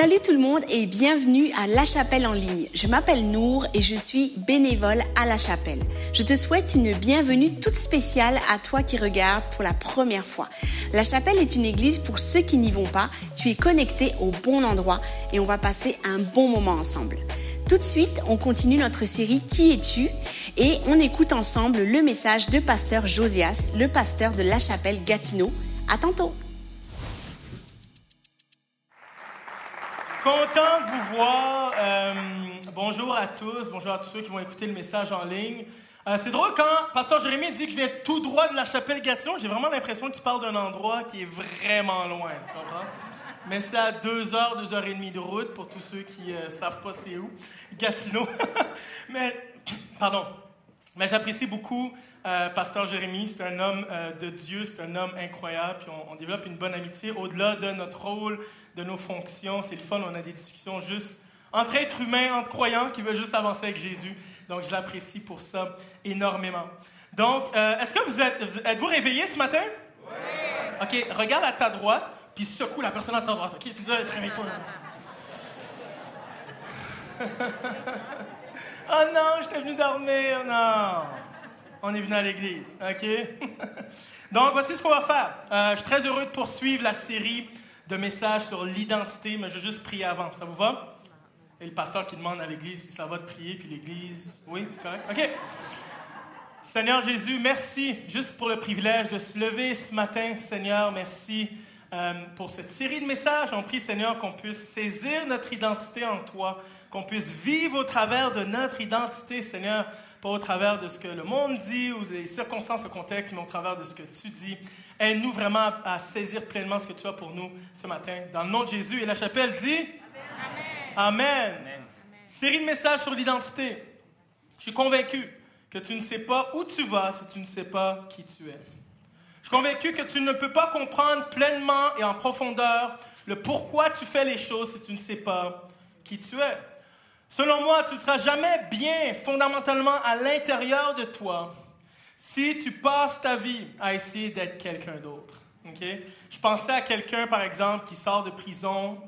Salut tout le monde et bienvenue à La Chapelle en ligne. Je m'appelle Nour et je suis bénévole à La Chapelle. Je te souhaite une bienvenue toute spéciale à toi qui regardes pour la première fois. La Chapelle est une église pour ceux qui n'y vont pas. Tu es connecté au bon endroit et on va passer un bon moment ensemble. Tout de suite, on continue notre série Qui es-tu? Et on écoute ensemble le message de pasteur Josias, le pasteur de La Chapelle Gatineau. À tantôt! Content de vous voir. Bonjour à tous. Bonjour à tous ceux qui vont écouter le message en ligne. C'est drôle quand pasteur Jérémy dit que je viens tout droit de la Chapelle Gatineau. J'ai vraiment l'impression qu'il parle d'un endroit qui est vraiment loin. Tu comprends? Mais c'est à 2 heures, 2 heures et demie de route pour tous ceux qui savent pas c'est où. Gatineau. Mais j'apprécie beaucoup pasteur Jérémy. C'est un homme de Dieu, c'est un homme incroyable. Puis on développe une bonne amitié au-delà de notre rôle, de nos fonctions. C'est le fun, on a des discussions juste entre êtres humains, entre croyants qui veulent juste avancer avec Jésus. Donc je l'apprécie pour ça énormément. Donc, est-ce que êtes-vous réveillés ce matin? Oui! OK, regarde à ta droite, puis secoue la personne à ta droite. OK, tu dois être réveillé toi. Oh non, j'étais venu dormir. Non. On est venu à l'église. OK? Donc, voici ce qu'on va faire. Je suis très heureux de poursuivre la série de messages sur l'identité, mais je vais juste prier avant. Ça vous va? Et le pasteur qui demande à l'église si ça va de prier, puis l'église... Oui, c'est correct? OK. Seigneur Jésus, merci juste pour le privilège de se lever ce matin. Seigneur, merci pour cette série de messages. On prie, Seigneur, qu'on puisse saisir notre identité en toi, qu'on puisse vivre au travers de notre identité, Seigneur, pas au travers de ce que le monde dit ou des circonstances, le contexte, mais au travers de ce que tu dis. Aide-nous vraiment à saisir pleinement ce que tu as pour nous ce matin. Dans le nom de Jésus, et la chapelle dit... Amen. Amen. Amen. Série de messages sur l'identité. Je suis convaincu que tu ne sais pas où tu vas si tu ne sais pas qui tu es. Je suis convaincu que tu ne peux pas comprendre pleinement et en profondeur le pourquoi tu fais les choses si tu ne sais pas qui tu es. Selon moi, tu ne seras jamais bien fondamentalement à l'intérieur de toi si tu passes ta vie à essayer d'être quelqu'un d'autre. Okay? Je pensais à quelqu'un, par exemple, qui sort de prison,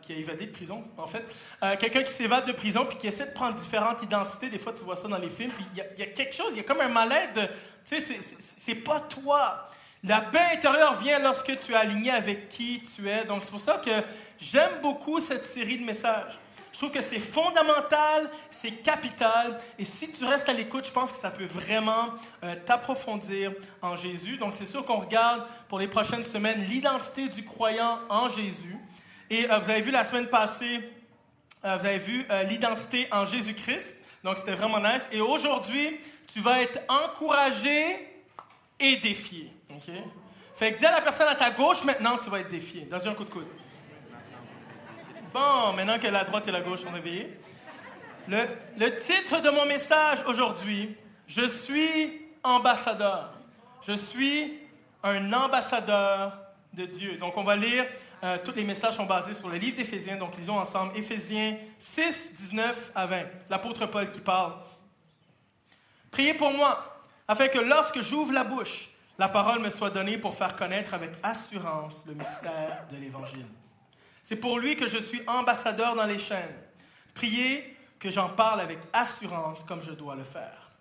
qui a évadé de prison, en fait. Quelqu'un qui s'évade de prison puis qui essaie de prendre différentes identités. Des fois, tu vois ça dans les films. Puis il y a quelque chose, il y a comme un mal-être de... Tu sais, c'est pas toi. La paix intérieure vient lorsque tu es aligné avec qui tu es. Donc, c'est pour ça que j'aime beaucoup cette série de messages. Je trouve que c'est fondamental, c'est capital. Et si tu restes à l'écoute, je pense que ça peut vraiment t'approfondir en Jésus. Donc, c'est sûr qu'on regarde pour les prochaines semaines l'identité du croyant en Jésus. Et vous avez vu la semaine passée, l'identité en Jésus-Christ. Donc, c'était vraiment nice. Et aujourd'hui, tu vas être encouragé et défié. Okay? Fait que dis à la personne à ta gauche maintenant que tu vas être défié. Donne-lui un coup de coude. Bon, maintenant que la droite et la gauche sont réveillées. Le titre de mon message aujourd'hui, je suis ambassadeur. Je suis un ambassadeur de Dieu. Donc, on va lire, tous les messages sont basés sur le livre d'Éphésiens, donc lisons ensemble Éphésiens 6, 19 à 20. L'apôtre Paul qui parle. Priez pour moi, afin que lorsque j'ouvre la bouche, la parole me soit donnée pour faire connaître avec assurance le mystère de l'Évangile. C'est pour lui que je suis ambassadeur dans les chaînes. Priez que j'en parle avec assurance comme je dois le faire.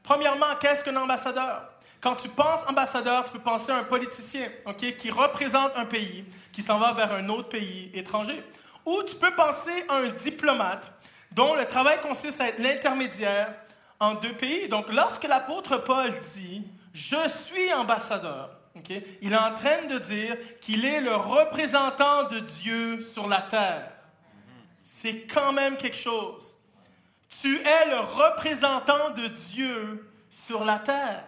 Premièrement, qu'est-ce qu'un ambassadeur? Quand tu penses ambassadeur, tu peux penser à un politicien, okay, qui représente un pays, qui s'en va vers un autre pays étranger. Ou tu peux penser à un diplomate dont le travail consiste à être l'intermédiaire en 2 pays. Donc, lorsque l'apôtre Paul dit « Je suis ambassadeur », okay, il est en train de dire qu'il est le représentant de Dieu sur la terre. C'est quand même quelque chose. Tu es le représentant de Dieu sur la terre.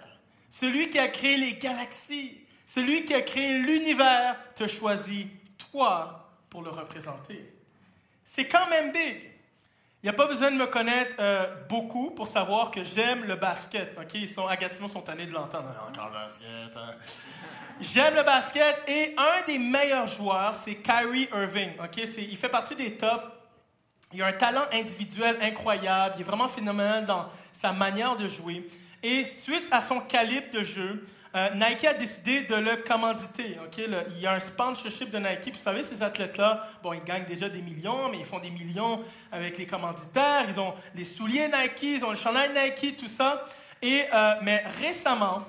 Celui qui a créé les galaxies, celui qui a créé l'univers, te choisit, toi, pour le représenter. C'est quand même big. Il n'y a pas besoin de me connaître beaucoup pour savoir que j'aime le basket. Okay? À Gatineau, sont tannés de l'entendre. Encore le basket. Hein? J'aime le basket et un des meilleurs joueurs, c'est Kyrie Irving. Okay? Il fait partie des tops Il a un talent individuel incroyable. Il est vraiment phénoménal dans sa manière de jouer. Et suite à son calibre de jeu, Nike a décidé de le commanditer. Okay? Il y a un sponsorship de Nike. Puis vous savez, ces athlètes-là, bon, ils gagnent déjà des millions, mais ils font des millions avec les commanditaires. Ils ont les souliers Nike, ils ont le chandail Nike, tout ça. Mais récemment,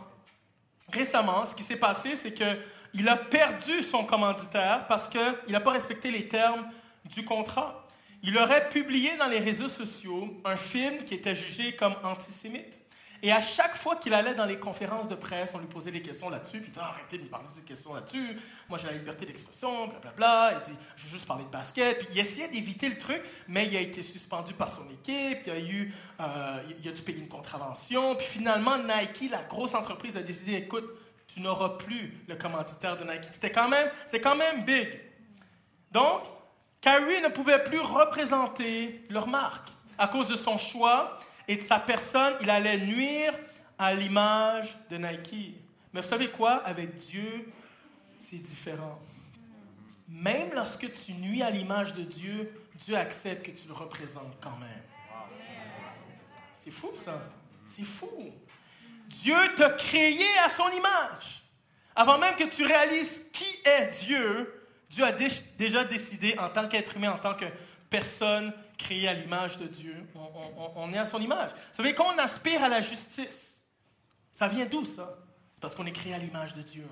ce qui s'est passé, c'est qu'il a perdu son commanditaire parce qu'il n'a pas respecté les termes du contrat. Il aurait publié dans les réseaux sociaux un film qui était jugé comme antisémite. Et à chaque fois qu'il allait dans les conférences de presse, on lui posait des questions là-dessus, puis il disait « Arrêtez de me parler de questions là-dessus, moi j'ai la liberté d'expression, blablabla. » Il dit « Je veux juste parler de basket. » Puis il essayait d'éviter le truc, mais il a été suspendu par son équipe, il a dû payer une contravention. Puis finalement, Nike, la grosse entreprise, a décidé « Écoute, tu n'auras plus le commanditaire de Nike. » C'est quand même big. Donc, Kyrie ne pouvait plus représenter leur marque à cause de son choix et de sa personne. Il allait nuire à l'image de Nike. Mais vous savez quoi? Avec Dieu, c'est différent. Même lorsque tu nuis à l'image de Dieu, Dieu accepte que tu le représentes quand même. C'est fou, ça. C'est fou. Dieu t'a créé à son image. Avant même que tu réalises qui est Dieu, Dieu a déjà décidé, en tant qu'être humain, en tant que personne créée à l'image de Dieu, on est à son image. Vous savez, quand on aspire à la justice, ça vient d'où, ça? Parce qu'on est créé à l'image de Dieu.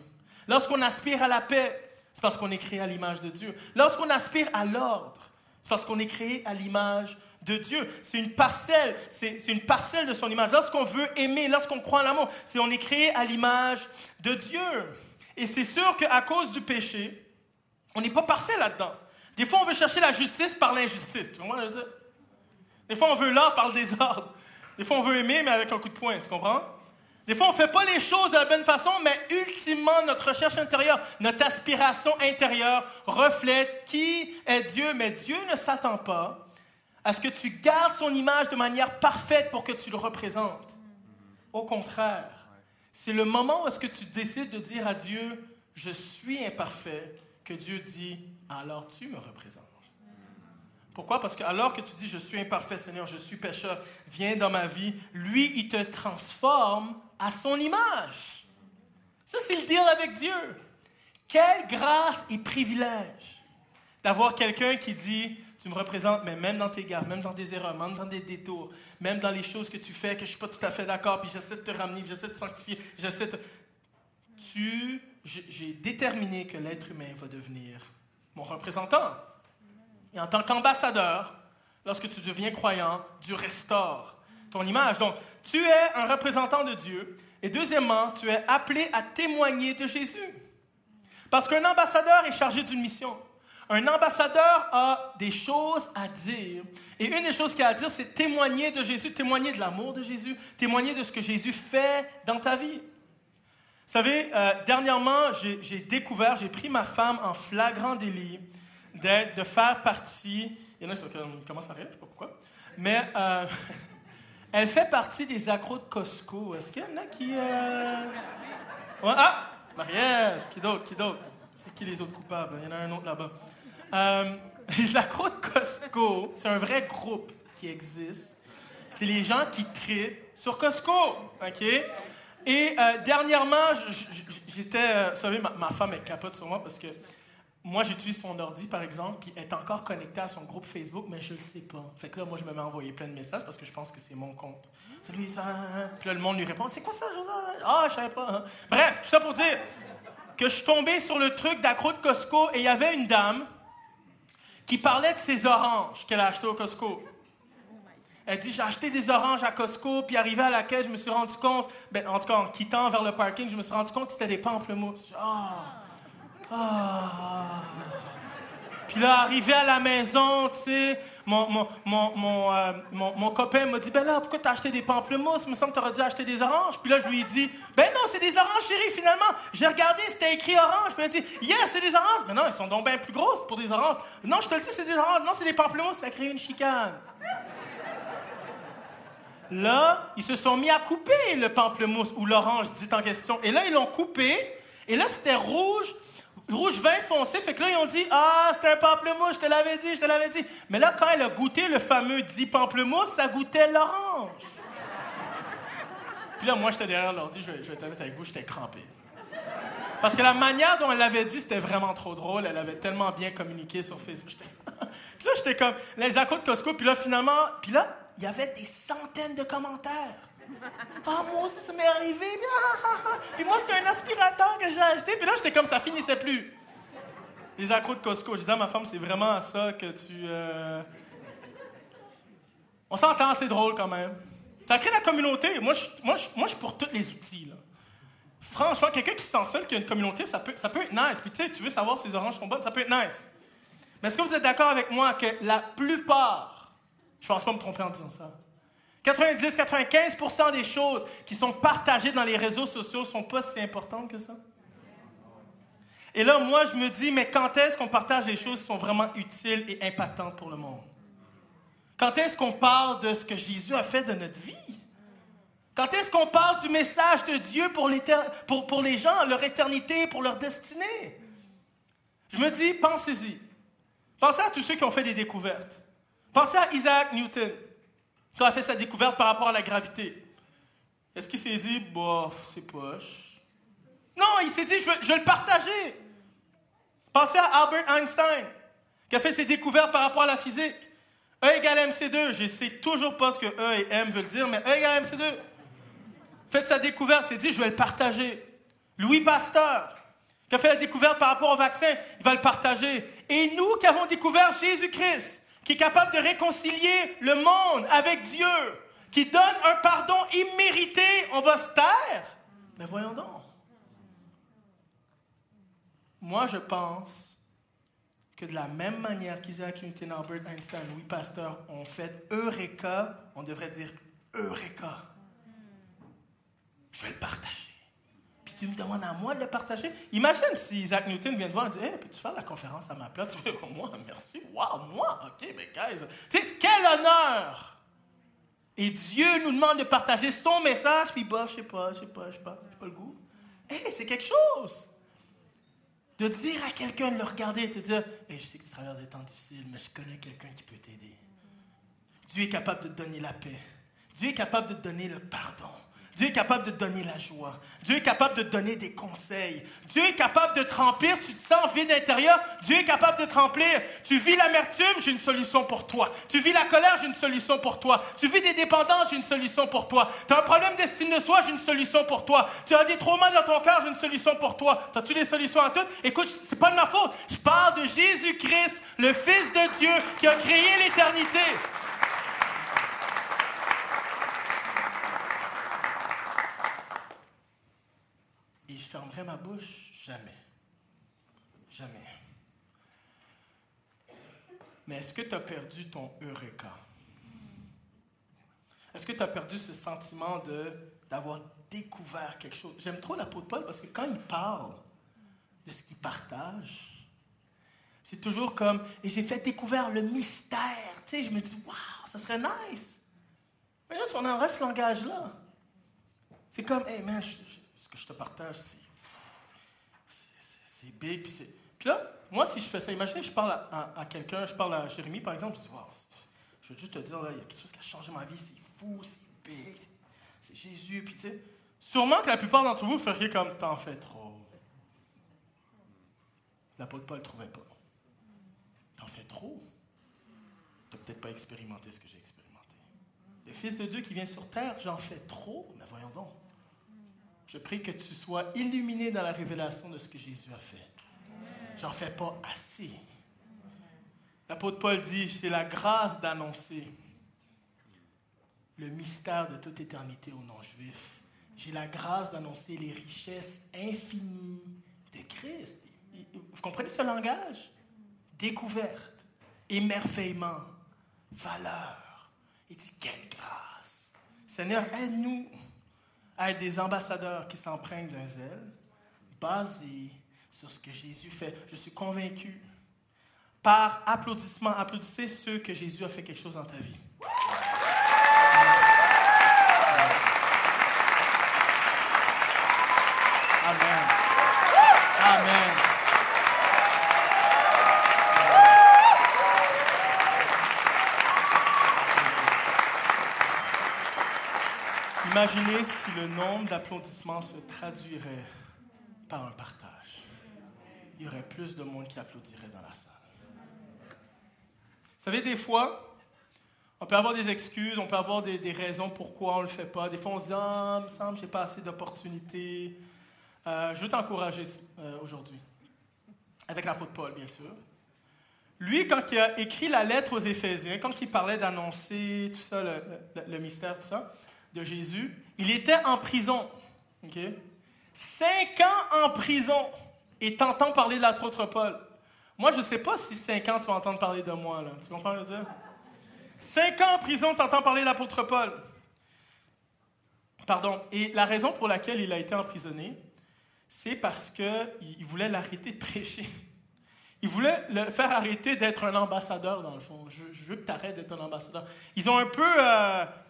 Lorsqu'on aspire à la paix, c'est parce qu'on est créé à l'image de Dieu. Lorsqu'on aspire à l'ordre, c'est parce qu'on est créé à l'image de Dieu. C'est une parcelle de son image. Lorsqu'on veut aimer, lorsqu'on croit en l'amour, on est créé à l'image de Dieu. Et c'est sûr qu'à cause du péché, on n'est pas parfait là-dedans. Des fois, on veut chercher la justice par l'injustice. Tu comprends ce que je veux dire? Des fois, on veut l'ordre par le désordre. Des fois, on veut aimer, mais avec un coup de poing. Tu comprends? Des fois, on ne fait pas les choses de la bonne façon, mais ultimement, notre recherche intérieure, notre aspiration intérieure reflète qui est Dieu. Mais Dieu ne s'attend pas à ce que tu gardes son image de manière parfaite pour que tu le représentes. Au contraire, c'est le moment où est-ce que tu décides de dire à Dieu, « Je suis imparfait », que Dieu dit, alors tu me représentes. Pourquoi? Parce que alors que tu dis, je suis imparfait, Seigneur, je suis pécheur, viens dans ma vie, lui, il te transforme à son image. Ça, c'est le deal avec Dieu. Quelle grâce et privilège d'avoir quelqu'un qui dit, tu me représentes, mais même dans tes gaffes, même dans tes erreurs, même dans des détours, même dans les choses que tu fais, que je ne suis pas tout à fait d'accord, puis j'essaie de te ramener, puis j'essaie de te sanctifier, j'ai déterminé que l'être humain va devenir mon représentant. Et en tant qu'ambassadeur, lorsque tu deviens croyant, Dieu restaure ton image. Donc, tu es un représentant de Dieu. Et deuxièmement, tu es appelé à témoigner de Jésus. Parce qu'un ambassadeur est chargé d'une mission. Un ambassadeur a des choses à dire. Et une des choses qu'il a à dire, c'est témoigner de Jésus, témoigner de l'amour de Jésus, témoigner de ce que Jésus fait dans ta vie. Vous savez, dernièrement, j'ai pris ma femme en flagrant délit de faire partie, il y en a qui commencent à rire, je ne sais pas pourquoi, mais elle fait partie des accros de Costco. Est-ce qu'il y en a qui... Ouais, ah, Marie-Ève, qui d'autre? C'est qui les autres coupables? Il y en a un autre là-bas. Les accros de Costco, c'est un vrai groupe qui existe. C'est les gens qui trippent sur Costco, OK? Et dernièrement, j'étais... vous savez, ma femme, elle capote sur moi parce que moi, j'utilise son ordi, par exemple, puis elle est encore connectée à son groupe Facebook, mais je le sais pas. Fait que là, moi, je me mets à envoyer plein de messages parce que je pense que c'est mon compte. Salut, ça... Puis là, le monde lui répond, c'est quoi ça, José? Ah, je savais pas. Hein? Bref, tout ça pour dire que je suis tombé sur le truc d'accro de Costco et il y avait une dame qui parlait de ses oranges qu'elle a achetées au Costco. Elle dit, j'ai acheté des oranges à Costco, puis arrivé à la caisse, je me suis rendu compte, en tout cas, en quittant vers le parking, je me suis rendu compte que c'était des pamplemousses. Puis là, arrivé à la maison, tu sais, mon copain m'a dit, ben là, pourquoi t'as acheté des pamplemousses? Il me semble que t'aurais dû acheter des oranges. Puis là, je lui ai dit, ben non, c'est des oranges, chérie, finalement. J'ai regardé, c'était écrit orange. Puis elle a dit, yeah, c'est des oranges. Mais non, elles sont donc bien plus grosses pour des oranges. Non, je te le dis, c'est des oranges. Non, c'est des pamplemousses. Ça crée une chicane. Là, ils se sont mis à couper le pamplemousse ou l'orange dit en question. Et là, ils l'ont coupé. Et là, c'était rouge, rouge vin foncé. Fait que là, ils ont dit, ah, c'était un pamplemousse, je te l'avais dit, je te l'avais dit. Mais là, quand elle a goûté le fameux dit pamplemousse, ça goûtait l'orange. Puis là, moi, j'étais derrière l'ordi, je vais être honnête avec vous, j'étais crampé. Parce que la manière dont elle l'avait dit, c'était vraiment trop drôle. Elle avait tellement bien communiqué sur Facebook. Puis là, j'étais comme les accos de Costco. Puis là, finalement, il y avait des centaines de commentaires. Ah, moi aussi, ça m'est arrivé. Puis moi, c'était un aspirateur que j'ai acheté. Puis là, j'étais comme, ça finissait plus. Les accros de Costco. Je disais à ma femme, c'est vraiment à ça que tu... On s'entend, c'est drôle quand même. Ça crée la communauté. Moi, je suis pour tous les outils, là. Franchement, quelqu'un qui se sent seul, qui a une communauté, ça peut être nice. Puis tu sais, tu veux savoir si les oranges sont bonnes, ça peut être nice. Mais est-ce que vous êtes d'accord avec moi que la plupart, je pense pas me tromper en disant ça, 90-95% des choses qui sont partagées dans les réseaux sociaux sont pas si importantes que ça? Et là, moi, je me dis, mais quand est-ce qu'on partage des choses qui sont vraiment utiles et impactantes pour le monde? Quand est-ce qu'on parle de ce que Jésus a fait de notre vie? Quand est-ce qu'on parle du message de Dieu pour les gens, leur éternité, pour leur destinée? Je me dis, pensez-y. Pensez à tous ceux qui ont fait des découvertes. Pensez à Isaac Newton, quand il a fait sa découverte par rapport à la gravité. Est-ce qu'il s'est dit, bah, c'est poche? Non, il s'est dit, je vais le partager. Pensez à Albert Einstein, qui a fait ses découvertes par rapport à la physique. E égale MC2, je ne sais toujours pas ce que E et M veulent dire, mais E égale MC2. Faites sa découverte, il s'est dit, je vais le partager. Louis Pasteur, qui a fait la découverte par rapport au vaccin, il va le partager. Et nous qui avons découvert Jésus-Christ, qui est capable de réconcilier le monde avec Dieu, qui donne un pardon immérité, on va se taire? Mais voyons donc. Moi, je pense que de la même manière qu'Isaac Newton, Albert Einstein, Louis Pasteur ont fait Eureka, on devrait dire Eureka. Je vais le partager. Puis tu me demandes à moi de le partager. Imagine si Isaac Newton vient te voir et dit, hey, peux-tu faire la conférence à ma place? Moi, merci. Wow, moi, OK, mais guys. Tu sais, quel honneur! Et Dieu nous demande de partager son message, puis bah, je sais pas le goût. Hey, c'est quelque chose! De dire à quelqu'un, de le regarder et te dire, hey, je sais que tu traverses des temps difficiles, mais je connais quelqu'un qui peut t'aider. Dieu est capable de te donner la paix. Dieu est capable de te donner le pardon. Dieu est capable de te donner la joie. Dieu est capable de te donner des conseils. Dieu est capable de te remplir. Tu te sens vide intérieur. Dieu est capable de te remplir. Tu vis l'amertume, j'ai une solution pour toi. Tu vis la colère, j'ai une solution pour toi. Tu vis des dépendances, j'ai une solution pour toi. Tu as un problème d'estime de soi, j'ai une solution pour toi. Tu as des traumas dans ton cœur, j'ai une solution pour toi. As-tu des solutions à toutes? Écoute, c'est pas de ma faute. Je parle de Jésus-Christ, le Fils de Dieu, qui a créé l'éternité. Et je fermerai ma bouche jamais. Jamais. Mais est-ce que tu as perdu ton Eureka? Est-ce que tu as perdu ce sentiment d'avoir découvert quelque chose? J'aime trop l'apôtre Paul parce que quand il parle de ce qu'il partage, c'est toujours comme, et j'ai fait découvrir le mystère. Tu sais, je me dis, waouh, ça serait nice. Mais là, si on en reste ce langage-là, c'est comme, hey man, ce que je te partage, c'est big. Puis là, moi, si je fais ça, imaginez, je parle à quelqu'un, je parle à Jérémie, par exemple, je dis, wow, je veux juste te dire, là, il y a quelque chose qui a changé ma vie, c'est fou, c'est big, c'est Jésus. Puis tu sais, sûrement que la plupart d'entre vous feriez comme, t'en fais trop. L'apôtre Paul ne trouvait pas. T'en fais trop. T'as peut-être pas expérimenté ce que j'ai expérimenté. Le Fils de Dieu qui vient sur terre, j'en fais trop, mais voyons donc. Je prie que tu sois illuminé dans la révélation de ce que Jésus a fait. J'en fais pas assez. L'apôtre Paul dit, c'est la grâce d'annoncer le mystère de toute éternité aux non-juifs. J'ai la grâce d'annoncer les richesses infinies de Christ. Vous comprenez ce langage? Découverte, émerveillement, valeur. Il dit, quelle grâce. Seigneur, aide-nous à être des ambassadeurs qui s'empruntent d'un zèle basé sur ce que Jésus fait. Je suis convaincu. Par applaudissement, applaudissez ceux que Jésus a fait quelque chose dans ta vie. Amen. Amen. Imaginez si le nombre d'applaudissements se traduirait par un partage. Il y aurait plus de monde qui applaudirait dans la salle. Vous savez, des fois, on peut avoir des excuses, on peut avoir des raisons pourquoi on ne le fait pas. Des fois, on se dit « Ah, il me semble que je n'ai pas assez d'opportunités. » Je veux t'encourager aujourd'hui, avec l'apôtre Paul, bien sûr. Lui, quand il a écrit la lettre aux Éphésiens, quand il parlait d'annoncer tout ça, le mystère, tout ça, de Jésus, il était en prison. Okay? 5 ans en prison et t'entends parler de l'apôtre Paul. Moi, je ne sais pas si 5 ans tu vas entendre parler de moi. Là. Tu comprends ce que je veux dire? 5 ans en prison, t'entends parler de l'apôtre Paul. Pardon. Et la raison pour laquelle il a été emprisonné, c'est parce qu'il voulait l'arrêter de prêcher. Il voulait le faire arrêter d'être un ambassadeur, dans le fond. Je veux que tu arrêtes d'être un ambassadeur. Ils ont un peu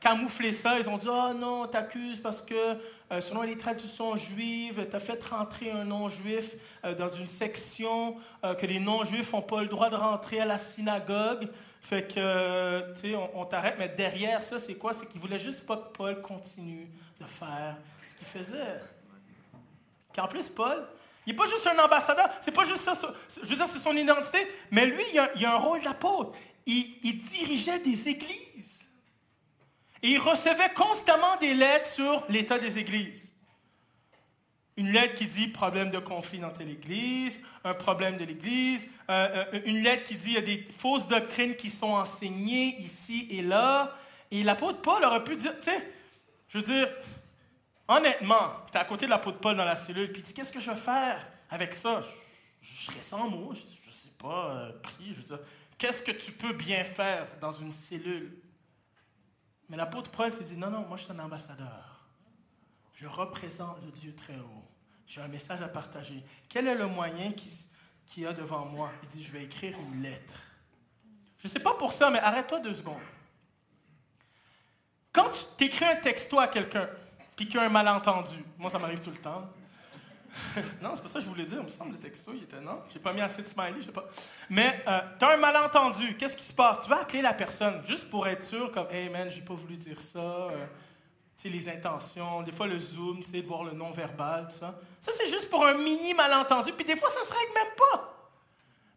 camouflé ça. Ils ont dit « Ah non, t'accuses parce que selon les traditions juives, tu as fait rentrer un non-juif dans une section que les non-juifs n'ont pas le droit de rentrer à la synagogue. » Fait que, tu sais, on t'arrête. Mais derrière ça, c'est quoi? C'est qu'ils voulaient juste pas que Paul continue de faire ce qu'il faisait. Puis en plus, Paul, il n'est pas juste un ambassadeur, c'est pas juste ça, je veux dire, c'est son identité, mais lui, il a un rôle d'apôtre. Il dirigeait des églises. Et il recevait constamment des lettres sur l'état des églises. Une lettre qui dit « problème de conflit dans telle église », un problème de l'église, une lettre qui dit « il y a des fausses doctrines qui sont enseignées ici et là ». Et l'apôtre Paul aurait pu dire, tu sais, je veux dire, honnêtement, tu es à côté de l'apôtre Paul dans la cellule, puis tu dis, qu'est-ce que je vais faire avec ça? Je serais sans mots, je ne sais pas, prier, je veux dire, qu'est-ce que tu peux bien faire dans une cellule? Mais l'apôtre Paul s'est dit, non, moi je suis un ambassadeur. Je représente le Dieu très haut. J'ai un message à partager. Quel est le moyen qu'il y a devant moi? Il dit, je vais écrire une lettre. Je ne sais pas pour ça, mais arrête-toi 2 secondes. Quand tu t'écris un texto à quelqu'un, puis qu'il y a un malentendu. Moi, ça m'arrive tout le temps. Non, c'est pas ça que je voulais dire. Il me semble le texto, il était non. J'ai pas mis assez de smiley, je sais pas. Mais tu as un malentendu. Qu'est-ce qui se passe? Tu vas appeler la personne juste pour être sûr, comme « Hey man, j'ai pas voulu dire ça. » Tu sais, les intentions, des fois le zoom, tu sais, de voir le non-verbal, tout ça. Ça, c'est juste pour un mini malentendu. Puis des fois, ça se règle même pas.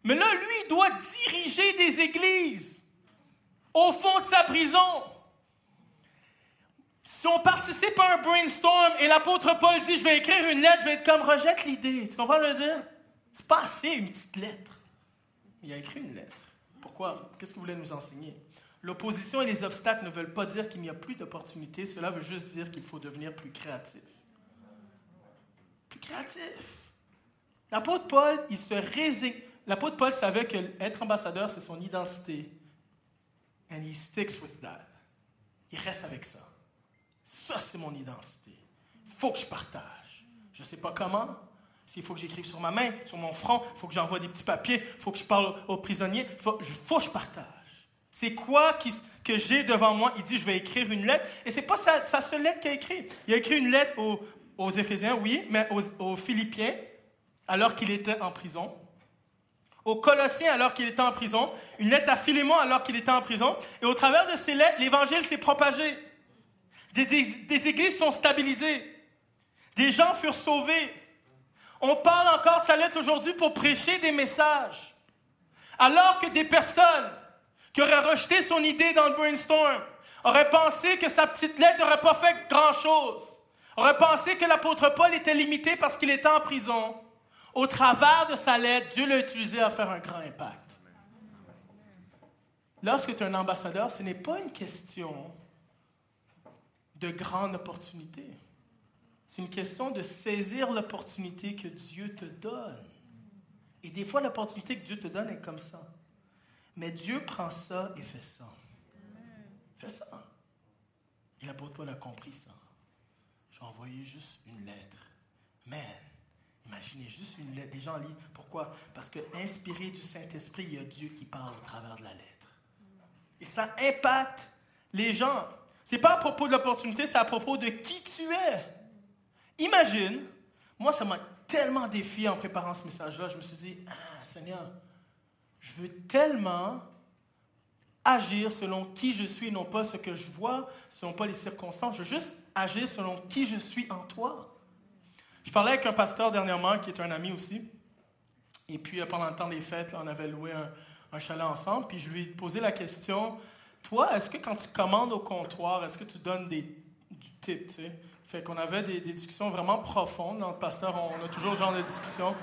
Mais là, lui, il doit diriger des églises au fond de sa prison. Si on participe à un brainstorm et l'apôtre Paul dit « Je vais écrire une lettre », je vais être comme « Rejette l'idée ». Tu comprends ce que je veux dire? C'est pas assez une petite lettre. Il a écrit une lettre. Pourquoi? Qu'est-ce qu'il voulait nous enseigner? L'opposition et les obstacles ne veulent pas dire qu'il n'y a plus d'opportunités. Cela veut juste dire qu'il faut devenir plus créatif. Plus créatif. L'apôtre Paul, il se résigne. L'apôtre Paul savait qu'être ambassadeur, c'est son identité. And he sticks with that. Il reste avec ça. Ça, c'est mon identité. Il faut que je partage. Je ne sais pas comment. S'il faut que j'écrive sur ma main, sur mon front, il faut que j'envoie des petits papiers, il faut que je parle aux prisonniers, il faut que je partage. C'est quoi que j'ai devant moi? Il dit, je vais écrire une lettre. Et ce n'est pas sa seule lettre qu'il a écrite. Il a écrit une lettre aux Éphésiens, oui, mais aux Philippiens, alors qu'il était en prison. Aux Colossiens, alors qu'il était en prison. Une lettre à Philémon, alors qu'il était en prison. Et au travers de ces lettres, l'Évangile s'est propagé. Des églises sont stabilisées. Des gens furent sauvés. On parle encore de sa lettre aujourd'hui pour prêcher des messages. Alors que des personnes qui auraient rejeté son idée dans le brainstorm auraient pensé que sa petite lettre n'aurait pas fait grand-chose. Auraient pensé que l'apôtre Paul était limité parce qu'il était en prison. Au travers de sa lettre, Dieu l'a utilisé à faire un grand impact. Lorsque tu es un ambassadeur, ce n'est pas une question de grande opportunité. C'est une question de saisir l'opportunité que Dieu te donne. Et des fois, l'opportunité que Dieu te donne est comme ça. Mais Dieu prend ça et fait ça. Fait ça. Et l'apôtre Paul a compris ça. J'ai envoyé juste une lettre. Man, imaginez juste une lettre. Les gens lisent. Pourquoi? Parce que inspiré du Saint-Esprit, il y a Dieu qui parle au travers de la lettre. Et ça impacte les gens. Ce n'est pas à propos de l'opportunité, c'est à propos de qui tu es. Imagine, moi, ça m'a tellement défié en préparant ce message-là. Je me suis dit, Seigneur, je veux tellement agir selon qui je suis, non pas ce que je vois, selon pas les circonstances. Je veux juste agir selon qui je suis en toi. Je parlais avec un pasteur dernièrement, qui est un ami aussi. Et puis, pendant le temps des fêtes, là, on avait loué un chalet ensemble. Puis, je lui ai posé la question, toi, est-ce que quand tu commandes au comptoir, est-ce que tu donnes du tip, tu sais? Fait qu'on avait des discussions vraiment profondes. Dans le pasteur, on a toujours ce genre de discussion.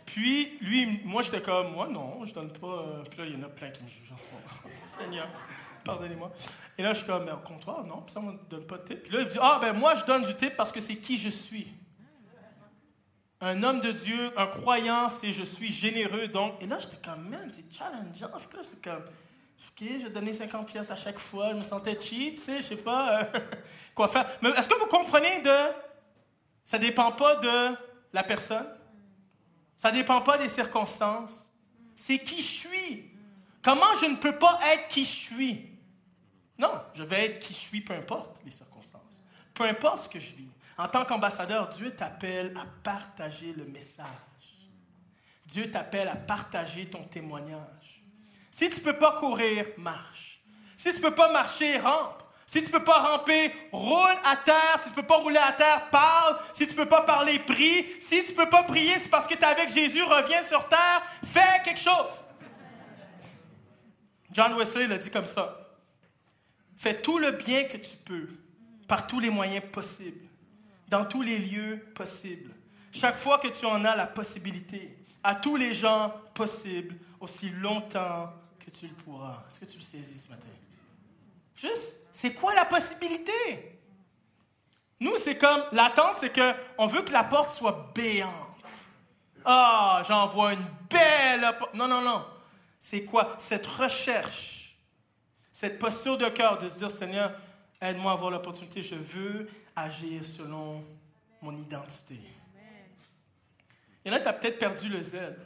Puis, lui, moi, j'étais comme, moi, non, je donne pas. Puis là, il y en a plein qui me jugent en ce moment. Seigneur, pardonnez-moi. Et là, je suis comme, mais au comptoir, non, puis ça, on ne donne pas de tip. Puis là, il me dit, moi, je donne du tip parce que c'est qui je suis. Un homme de Dieu, un croyant, c'est je suis généreux. Donc, et là, j'étais comme, man, c'est challengeant. Là, j'étais comme, OK, je vais donner 50 pièces à chaque fois. Je me sentais cheap, tu sais, je sais pas quoi faire. Mais est-ce que vous comprenez ça dépend pas de la personne? Ça dépend pas des circonstances. C'est qui je suis. Comment je ne peux pas être qui je suis? Non, je vais être qui je suis, peu importe les circonstances. Peu importe ce que je vis. En tant qu'ambassadeur, Dieu t'appelle à partager le message. Dieu t'appelle à partager ton témoignage. Si tu ne peux pas courir, marche. Si tu ne peux pas marcher, rampe. Si tu ne peux pas ramper, roule à terre. Si tu ne peux pas rouler à terre, parle. Si tu ne peux pas parler, prie. Si tu ne peux pas prier, c'est parce que tu es avec Jésus, reviens sur terre, fais quelque chose. John Wesley l'a dit comme ça. Fais tout le bien que tu peux, par tous les moyens possibles, dans tous les lieux possibles. Chaque fois que tu en as la possibilité, à tous les gens possibles, aussi longtemps que tu le pourras. Est-ce que tu le saisis ce matin? Juste, c'est quoi la possibilité? Nous, c'est comme, l'attente, c'est qu'on veut que la porte soit béante. Ah, j'en vois une belle porte. Non, non, non. C'est quoi? Cette recherche, cette posture de cœur de se dire, Seigneur, aide-moi à avoir l'opportunité. Je veux agir selon mon identité. Et là, tu as peut-être perdu le zèle.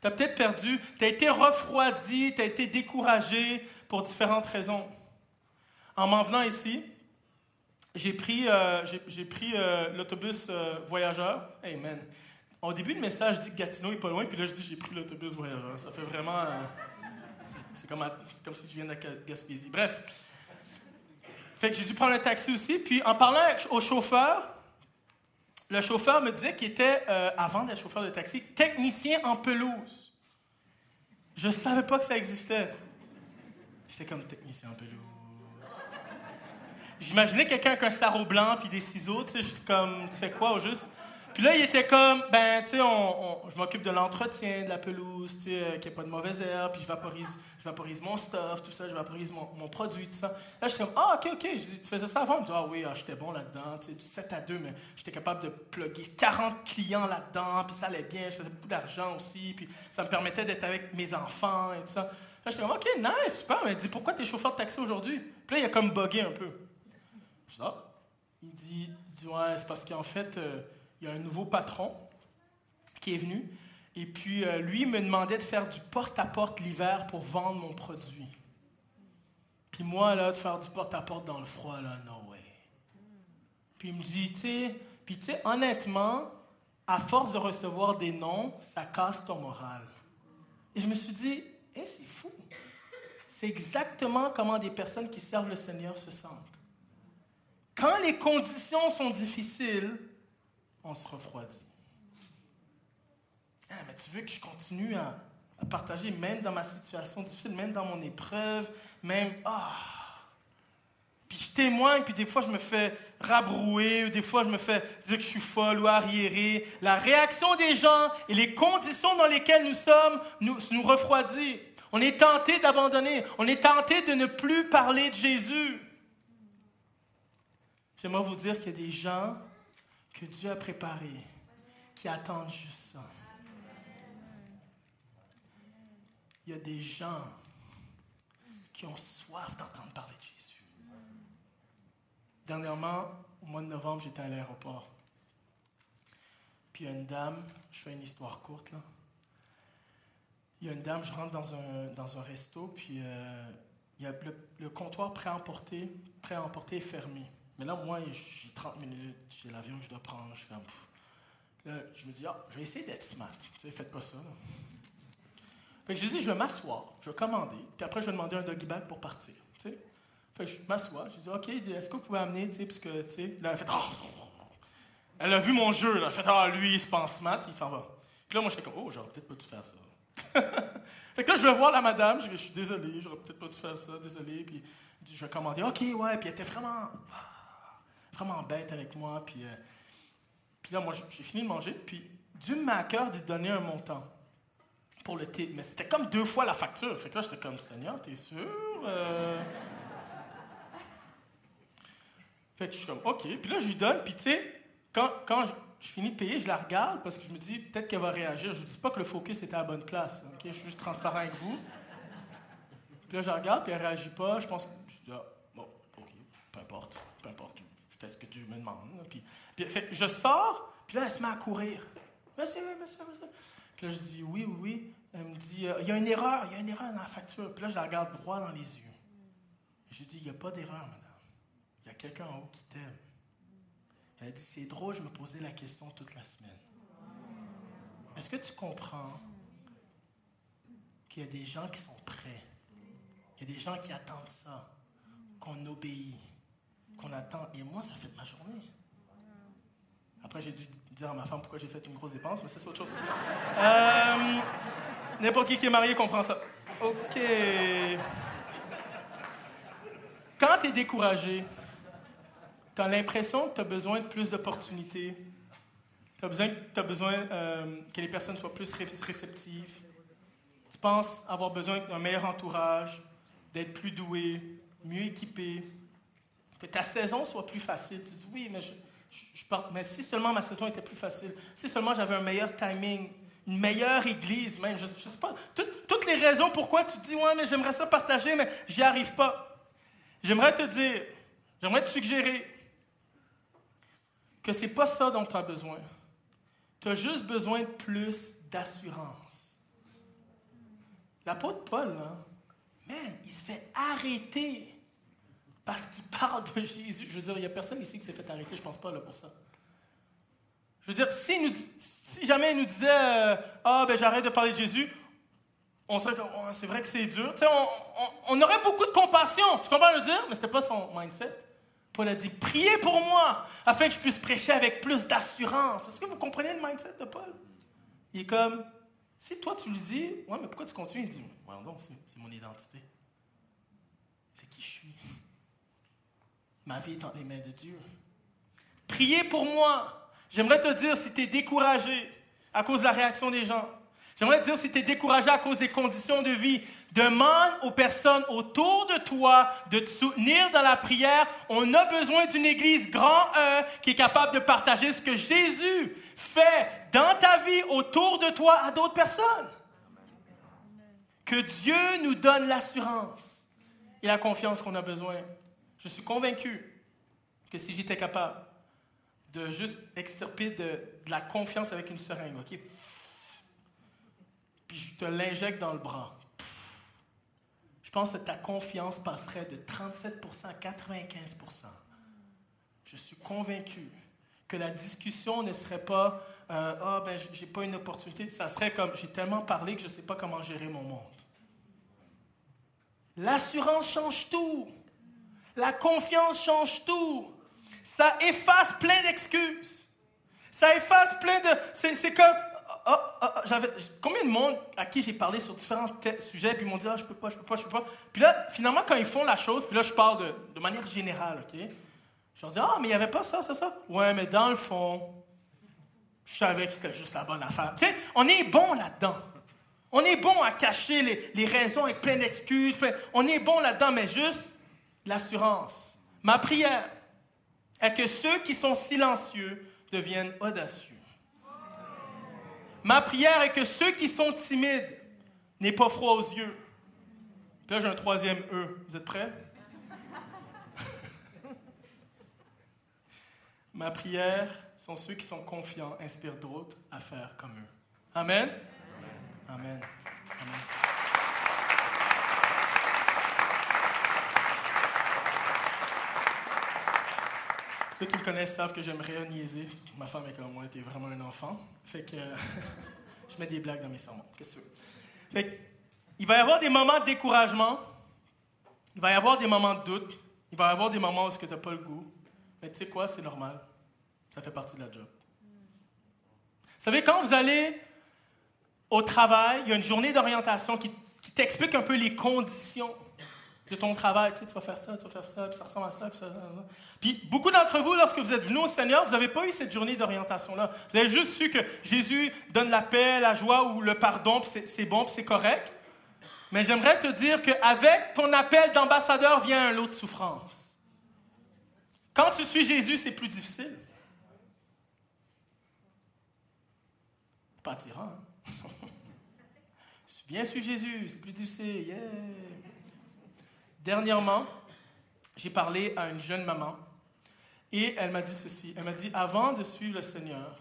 Tu as peut-être perdu, tu as été refroidi, tu as été découragé pour différentes raisons. En m'en venant ici, j'ai pris l'autobus voyageur. Hey man, au début du message, je dis que Gatineau n'est pas loin, puis là, je dis que j'ai pris l'autobus voyageur. Ça fait vraiment... c'est comme si tu viens de Gaspésie. Bref. Fait que j'ai dû prendre un taxi aussi. Puis en parlant au chauffeur, le chauffeur me disait qu'il était, avant d'être chauffeur de taxi, technicien en pelouse. Je ne savais pas que ça existait. J'étais comme technicien en pelouse. J'imaginais quelqu'un avec un sarrau blanc puis des ciseaux. Tu sais, j'étais comme, tu fais quoi au juste? Puis là, il était comme, ben, tu sais, je m'occupe de l'entretien de la pelouse, tu sais, qu'il n'y ait pas de mauvaises herbes, puis je vaporise mon stuff, tout ça, je vaporise mon produit, tout ça. Là, j'étais comme, OK. Je dis, tu faisais ça avant? Il me dit, oui, j'étais bon là-dedans, tu sais, du 7 à 2, mais j'étais capable de plugger 40 clients là-dedans, puis ça allait bien, je faisais beaucoup d'argent aussi, puis ça me permettait d'être avec mes enfants et tout ça. Là, j'étais comme, OK, nice, super, mais il dit, pourquoi tu es chauffeur de taxi aujourd'hui? Puis là, il a comme bugué un peu. Je dis, Il dit, ouais, c'est parce qu'en fait... il y a un nouveau patron qui est venu. Et puis, lui me demandait de faire du porte-à-porte l'hiver pour vendre mon produit. Puis moi, là, de faire du porte-à-porte dans le froid, là, no way. Puis il me dit, tu sais, honnêtement, à force de recevoir des noms, ça casse ton moral. Et je me suis dit, c'est fou. C'est exactement comment des personnes qui servent le Seigneur se sentent. Quand les conditions sont difficiles, on se refroidit. Mais tu veux que je continue à partager, même dans ma situation difficile, même dans mon épreuve, même... Puis je témoigne, puis des fois je me fais rabrouer, ou des fois je me fais dire que je suis folle ou arriérée. La réaction des gens et les conditions dans lesquelles nous sommes nous refroidit. On est tenté d'abandonner. On est tenté de ne plus parler de Jésus. J'aimerais vous dire qu'il y a des gens que Dieu a préparés, qui attendent juste ça. Il y a des gens qui ont soif d'entendre parler de Jésus. Dernièrement, au mois de novembre, j'étais à l'aéroport. Puis il y a une dame, je fais une histoire courte, là. Il y a une dame, je rentre dans un resto, puis il y a le comptoir prêt à emporter est fermé. Mais là, moi, j'ai 30 minutes, j'ai l'avion que je dois prendre. Je suis comme, là, je me dis, je vais essayer d'être smart. Tu sais, faites pas ça. Là. Fait que j'ai dit, je vais m'asseoir, je vais commander, puis après, je vais demander un doggy bag pour partir. Tu sais. Fait que je m'assois, je dis, OK, est-ce que vous pouvez amener, tu sais, puisque, tu sais, là, elle a fait, elle a vu mon jeu, là, elle a fait, lui, il se pense smart, il s'en va. Puis là, moi, j'étais comme, j'aurais peut-être pas dû faire ça. Fait que là, je vais voir la madame, je suis désolé, j'aurais peut-être pas dû faire ça, désolé, puis je vais commander, OK, ouais, puis elle était vraiment bête avec moi, puis là, moi, j'ai fini de manger, puis Dieu m'a à cœur d'y donner un montant pour le tip, mais c'était comme 2 fois la facture. Fait que là, j'étais comme, Seigneur, t'es sûr? Fait que je suis comme, OK. Puis là, je lui donne, puis tu sais, quand je finis de payer, je la regarde parce que je me dis, peut-être qu'elle va réagir. Je ne dis pas que le focus était à la bonne place. OK? Je suis juste transparent avec vous. Puis là, je la regarde, puis elle ne réagit pas. Je pense que je dis, bon, OK, peu importe. Je fais ce que tu me demandes. Puis fait que je sors, puis là, elle se met à courir. Monsieur. Puis là, je dis, oui. Elle me dit, il y a une erreur dans la facture. Puis là, je la regarde droit dans les yeux. Et je lui dis, il n'y a pas d'erreur, madame. Il y a quelqu'un en haut qui t'aime. Elle a dit, c'est drôle, je me posais la question toute la semaine. Est-ce que tu comprends qu'il y a des gens qui sont prêts? Il y a des gens qui attendent ça, qu'on obéit, qu'on attend. Et moi, ça fait de ma journée. Après, j'ai dû dire à ma femme pourquoi j'ai fait une grosse dépense, mais ça, c'est autre chose. N'importe qui est marié comprend ça. OK. Quand tu es découragé, tu as l'impression que tu as besoin de plus d'opportunités, tu as besoin que les personnes soient plus réceptives, tu penses avoir besoin d'un meilleur entourage, d'être plus doué, mieux équipé, que ta saison soit plus facile. Tu dis, oui, mais mais si seulement ma saison était plus facile, si seulement j'avais un meilleur timing, une meilleure église, même, je ne sais pas, toutes les raisons pourquoi tu te dis, ouais, mais j'aimerais ça partager, mais j'y arrive pas. J'aimerais te suggérer que c'est pas ça dont tu as besoin. Tu as juste besoin de plus d'assurance. L'apôtre Paul, là, man, il se fait arrêter parce qu'il parle de Jésus. Je veux dire, il n'y a personne ici qui s'est fait arrêter, je ne pense pas, là, pour ça. Je veux dire, si jamais il nous disait j'arrête de parler de Jésus, on serait comme, c'est vrai que c'est dur. Tu sais, on aurait beaucoup de compassion. Tu comprends le dire? Mais ce n'était pas son mindset. Paul a dit, priez pour moi, afin que je puisse prêcher avec plus d'assurance. Est-ce que vous comprenez le mindset de Paul? Il est comme, si toi tu lui dis, ouais, mais pourquoi tu continues? Il dit, ouais, non, c'est mon identité. C'est qui je suis. Ma vie est entre les mains de Dieu. Priez pour moi. J'aimerais te dire, si tu es découragé à cause de la réaction des gens, j'aimerais te dire, si tu es découragé à cause des conditions de vie, demande aux personnes autour de toi de te soutenir dans la prière. On a besoin d'une église grand E qui est capable de partager ce que Jésus fait dans ta vie autour de toi à d'autres personnes. Que Dieu nous donne l'assurance et la confiance qu'on a besoin. Je suis convaincu que si j'étais capable de juste extirper de la confiance avec une seringue, OK? Puis je te l'injecte dans le bras. Je pense que ta confiance passerait de 37% à 95%. Je suis convaincu que la discussion ne serait pas j'ai pas une opportunité. Ça serait comme, j'ai tellement parlé que je ne sais pas comment gérer mon monde. L'assurance change tout. La confiance change tout. Ça efface plein d'excuses. Ça efface plein de... C'est comme... combien de monde à qui j'ai parlé sur différents sujets, puis ils m'ont dit, je peux pas. Puis là, finalement, quand ils font la chose, puis là, je parle de manière générale, OK? Je leur dis, mais il n'y avait pas ça. Ouais, mais dans le fond, je savais que c'était juste la bonne affaire. Tu sais, on est bon là-dedans. On est bon à cacher les raisons avec plein d'excuses. On est bon là-dedans, mais juste l'assurance. Ma prière est que ceux qui sont silencieux deviennent audacieux. Ma prière est que ceux qui sont timides n'aient pas froid aux yeux. Puis là, j'ai un 3e E. Vous êtes prêts? Ma prière sont ceux qui sont confiants, inspirent d'autres à faire comme eux. Amen? Amen. Amen. Ceux qui me connaissent savent que j'aime rien niaiser. Ma femme est comme moi, était vraiment un enfant. Fait que je mets des blagues dans mes sermons. Qu'est-ce que tu veux? Fait que il va y avoir des moments de découragement, il va y avoir des moments de doute, il va y avoir des moments où tu n'as pas le goût. Mais tu sais quoi, c'est normal. Ça fait partie de la job. Vous savez, quand vous allez au travail, il y a une journée d'orientation qui t'explique un peu les conditions de ton travail. Tu sais, tu vas faire ça, puis ça ressemble à ça, puis ça. Puis beaucoup d'entre vous, lorsque vous êtes venus au Seigneur, vous n'avez pas eu cette journée d'orientation-là. Vous avez juste su que Jésus donne la paix, la joie ou le pardon, puis c'est bon, puis c'est correct. Mais j'aimerais te dire qu'avec ton appel d'ambassadeur vient un lot de souffrance. Quand tu suis Jésus, c'est plus difficile. Pas attirant, hein? Bien suivre Jésus, c'est plus difficile. Yeah. Dernièrement, j'ai parlé à une jeune maman et elle m'a dit ceci. Elle m'a dit, avant de suivre le Seigneur,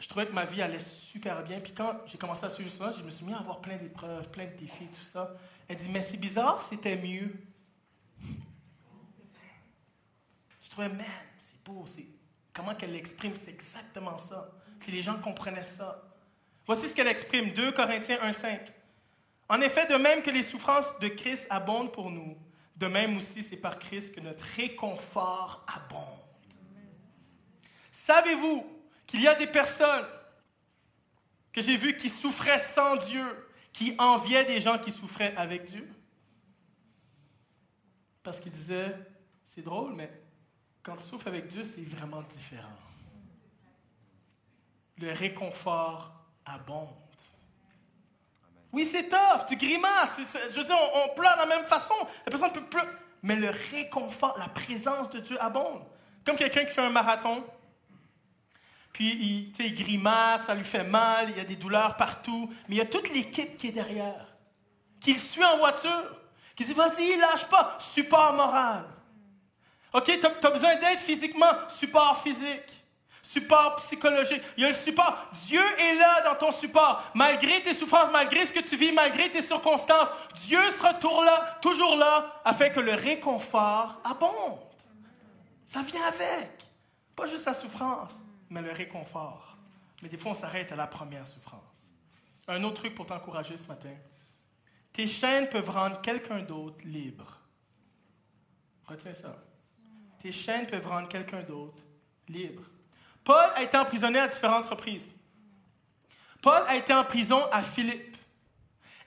je trouvais que ma vie allait super bien. Puis quand j'ai commencé à suivre ça, je me suis mis à avoir plein d'épreuves, plein de défis, tout ça. Elle dit, mais c'est bizarre, c'était mieux. Je trouvais, man, c'est beau. Comment qu'elle l'exprime, c'est exactement ça. Si les gens comprenaient ça. Voici ce qu'elle exprime, 2 Corinthiens 1,5. En effet, de même que les souffrances de Christ abondent pour nous, de même aussi c'est par Christ que notre réconfort abonde. Savez-vous qu'il y a des personnes que j'ai vues qui souffraient sans Dieu, qui enviaient des gens qui souffraient avec Dieu? Parce qu'ils disaient, c'est drôle, mais quand tu souffres avec Dieu, c'est vraiment différent. Le réconfort abonde. Oui, c'est tough, tu grimaces. Je veux dire, on pleure de la même façon. La personne peut pleurer. Mais le réconfort, la présence de Dieu abonde. Comme quelqu'un qui fait un marathon, puis il grimace, ça lui fait mal, il y a des douleurs partout, mais il y a toute l'équipe qui est derrière, qui le suit en voiture, qui dit, vas-y, lâche pas, support moral. OK, tu as besoin d'aide physiquement, support physique. Support psychologique. Il y a le support. Dieu est là dans ton support. Malgré tes souffrances, malgré ce que tu vis, malgré tes circonstances, Dieu sera toujours là, afin que le réconfort abonde. Ça vient avec. Pas juste la souffrance, mais le réconfort. Mais des fois, on s'arrête à la première souffrance. Un autre truc pour t'encourager ce matin. Tes chaînes peuvent rendre quelqu'un d'autre libre. Retiens ça. Tes chaînes peuvent rendre quelqu'un d'autre libre. Paul a été emprisonné à différentes reprises. Paul a été en prison à Philippe.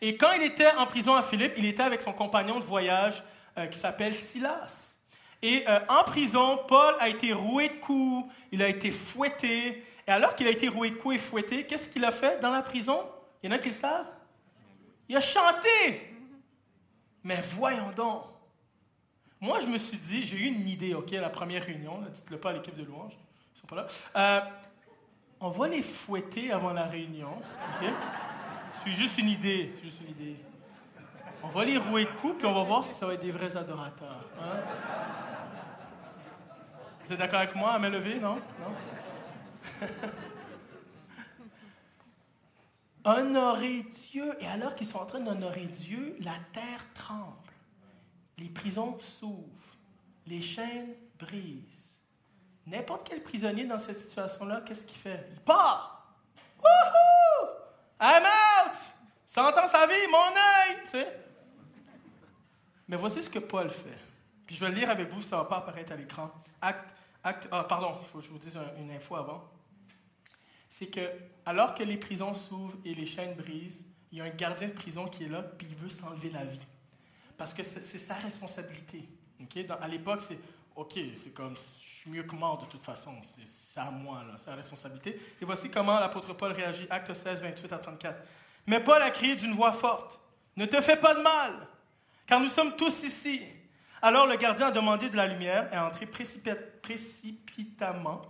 Et quand il était en prison à Philippe, il était avec son compagnon de voyage qui s'appelle Silas. Et en prison, Paul a été roué de coups, il a été fouetté. Et alors qu'il a été roué de coups et fouetté, qu'est-ce qu'il a fait dans la prison? Il y en a qui le savent? Il a chanté! Mais voyons donc! Moi, je me suis dit, j'ai eu une idée, OK, à la première réunion, là, dites-le pas à l'équipe de louange. Ils sont pas là. On va les fouetter avant la réunion. OK? C'est juste une idée. On va les rouer de coups, puis on va voir si ça va être des vrais adorateurs. Hein? Vous êtes d'accord avec moi à me lever, non? Honorer Dieu. Et alors qu'ils sont en train d'honorer Dieu, la terre tremble. Les prisons s'ouvrent. Les chaînes brisent. N'importe quel prisonnier dans cette situation-là, qu'est-ce qu'il fait? Il part! Wouhou! I'm out! Ça entend sa vie, mon œil! Tu sais? Mais voici ce que Paul fait. Puis je vais le lire avec vous, ça ne va pas apparaître à l'écran. Pardon, il faut que je vous dise une info avant. C'est que, alors que les prisons s'ouvrent et les chaînes brisent, il y a un gardien de prison qui est là, puis il veut s'enlever la vie. Parce que c'est sa responsabilité. Okay? À l'époque, c'est comme, je suis mieux que mort de toute façon. C'est à moi, là, c'est la responsabilité. Et voici comment l'apôtre Paul réagit, Actes 16, 28 à 34. Mais Paul a crié d'une voix forte, « Ne te fais pas de mal, car nous sommes tous ici. » Alors le gardien a demandé de la lumière et a entré précipitamment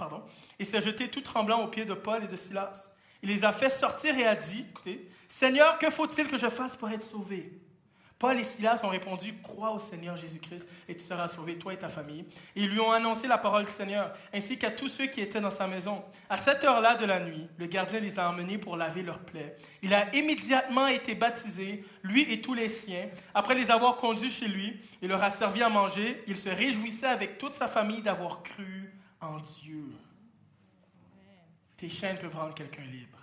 et s'est jeté tout tremblant aux pieds de Paul et de Silas. Il les a fait sortir et a dit, écoutez, « Seigneur, que faut-il que je fasse pour être sauvé? » Paul et Silas ont répondu, « Crois au Seigneur Jésus-Christ et tu seras sauvé, toi et ta famille. » Et ils lui ont annoncé la parole du Seigneur, ainsi qu'à tous ceux qui étaient dans sa maison. À cette heure-là de la nuit, le gardien les a emmenés pour laver leurs plaies. Il a immédiatement été baptisé, lui et tous les siens. Après les avoir conduits chez lui, il leur a servi à manger. Il se réjouissait avec toute sa famille d'avoir cru en Dieu. Tes chaînes peuvent rendre quelqu'un libre.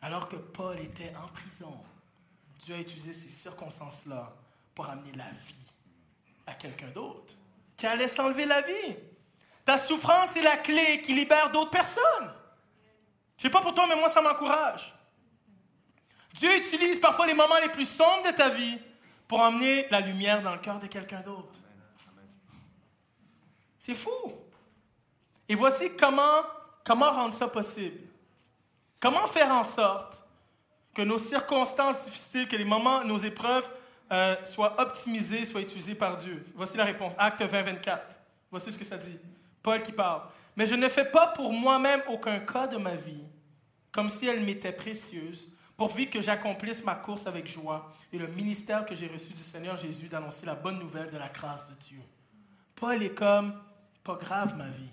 Alors que Paul était en prison, Dieu a utilisé ces circonstances-là pour amener la vie à quelqu'un d'autre qui allait s'enlever la vie. Ta souffrance est la clé qui libère d'autres personnes. Je ne sais pas pour toi, mais moi, ça m'encourage. Dieu utilise parfois les moments les plus sombres de ta vie pour emmener la lumière dans le cœur de quelqu'un d'autre. C'est fou. Et voici comment rendre ça possible. Comment faire en sorte que nos circonstances difficiles, que les moments, nos épreuves soient optimisées, soient utilisées par Dieu. Voici la réponse. Acte 20, 24. Voici ce que ça dit. Paul qui parle. « Mais je ne fais pas pour moi-même aucun cas de ma vie, comme si elle m'était précieuse, pourvu que j'accomplisse ma course avec joie et le ministère que j'ai reçu du Seigneur Jésus d'annoncer la bonne nouvelle de la grâce de Dieu. » Paul est comme, pas grave ma vie.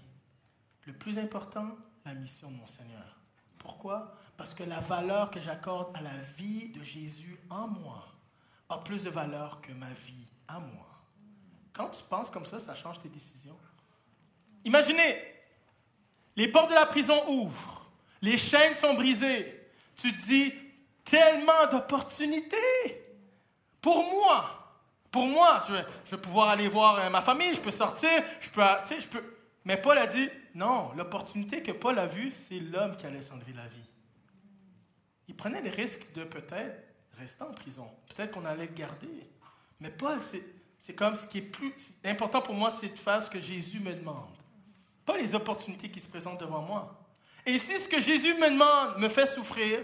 Le plus important, la mission de mon Seigneur. Pourquoi? Parce que la valeur que j'accorde à la vie de Jésus en moi a plus de valeur que ma vie à moi. Quand tu penses comme ça change tes décisions. Imaginez, les portes de la prison ouvrent, les chaînes sont brisées. Tu te dis, tellement d'opportunités pour moi. Pour moi, je vais pouvoir aller voir ma famille, je peux sortir, je peux. Mais Paul a dit, non, l'opportunité que Paul a vue, c'est l'homme qui allait s'enlever la vie. Il prenait les risques de peut-être rester en prison. Peut-être qu'on allait le garder. Mais Paul, c'est comme ce qui est plus important pour moi, c'est de faire ce que Jésus me demande. Pas les opportunités qui se présentent devant moi. Et si ce que Jésus me demande me fait souffrir,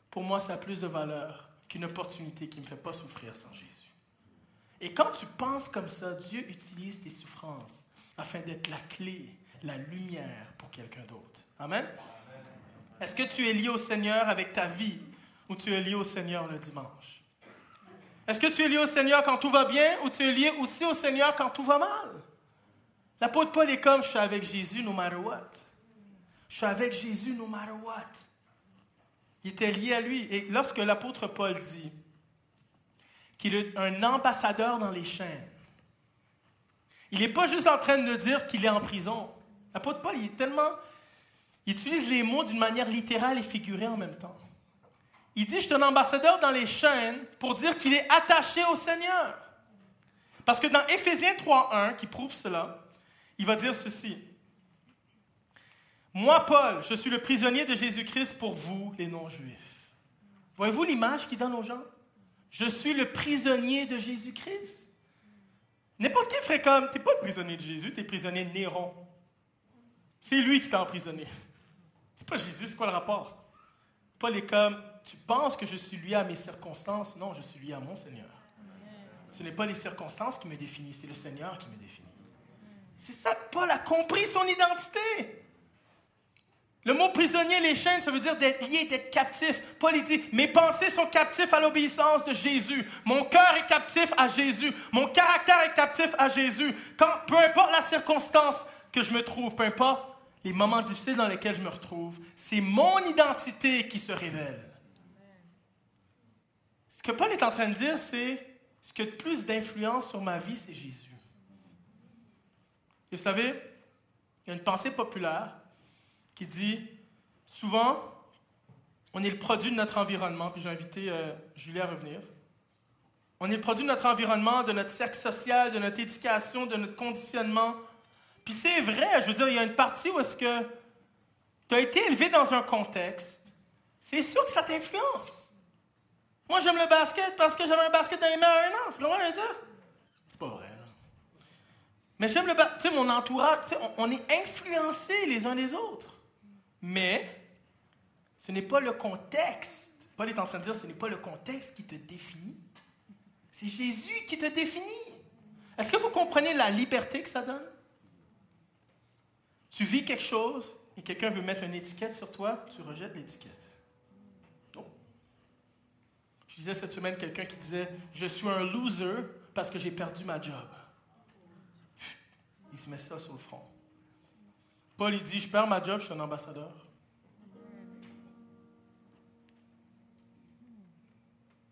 pour moi, ça a plus de valeur qu'une opportunité qui ne me fait pas souffrir sans Jésus. Et quand tu penses comme ça, Dieu utilise tes souffrances afin d'être la clé, la lumière pour quelqu'un d'autre. Amen? Est-ce que tu es lié au Seigneur avec ta vie ou tu es lié au Seigneur le dimanche? Est-ce que tu es lié au Seigneur quand tout va bien ou tu es lié aussi au Seigneur quand tout va mal? L'apôtre Paul est comme, je suis avec Jésus no matter what. Je suis avec Jésus no matter what. Il était lié à lui. Et lorsque l'apôtre Paul dit qu'il est un ambassadeur dans les chaînes, il n'est pas juste en train de dire qu'il est en prison. L'apôtre Paul, il utilise les mots d'une manière littérale et figurée en même temps. Il dit, je suis un ambassadeur dans les chaînes pour dire qu'il est attaché au Seigneur. Parce que dans Éphésiens 3.1, qui prouve cela, il va dire ceci. Moi, Paul, je suis le prisonnier de Jésus-Christ pour vous, les non-juifs. Voyez-vous l'image qu'il donne aux gens? Je suis le prisonnier de Jésus-Christ. N'importe qui ferait comme, tu n'es pas le prisonnier de Jésus, tu es prisonnier de Néron. C'est lui qui t'a emprisonné. C'est pas Jésus, c'est quoi le rapport? Paul est comme, tu penses que je suis lié à mes circonstances? Non, je suis lié à mon Seigneur. Ce n'est pas les circonstances qui me définissent, c'est le Seigneur qui me définit. C'est ça que Paul a compris son identité. Le mot prisonnier, les chaînes, ça veut dire d'être lié, d'être captif. Paul il dit, mes pensées sont captives à l'obéissance de Jésus. Mon cœur est captif à Jésus. Mon caractère est captif à Jésus. Peu importe la circonstance que je me trouve, peu importe les moments difficiles dans lesquels je me retrouve, c'est mon identité qui se révèle. Ce que Paul est en train de dire, c'est ce qui a de plus d'influence sur ma vie, c'est Jésus. Et vous savez, il y a une pensée populaire qui dit, souvent, on est le produit de notre environnement, puis j'ai invité Julie à revenir. On est le produit de notre environnement, de notre cercle social, de notre éducation, de notre conditionnement. Puis c'est vrai, je veux dire, il y a une partie où est-ce que tu as été élevé dans un contexte, c'est sûr que ça t'influence. Moi, j'aime le basket parce que j'avais un basket dans les mains à 1 an, tu comprends ce que je veux dire? C'est pas vrai, là. Mais j'aime le basket, tu sais, mon entourage, tu sais, on est influencés les uns des autres. Mais ce n'est pas le contexte. Paul est en train de dire, ce n'est pas le contexte qui te définit. C'est Jésus qui te définit. Est-ce que vous comprenez la liberté que ça donne? Tu vis quelque chose et quelqu'un veut mettre une étiquette sur toi, tu rejettes l'étiquette. Non. Je disais cette semaine quelqu'un qui disait, je suis un loser parce que j'ai perdu ma job. Il se met ça sur le front. Paul, il dit, je perds ma job, je suis un ambassadeur.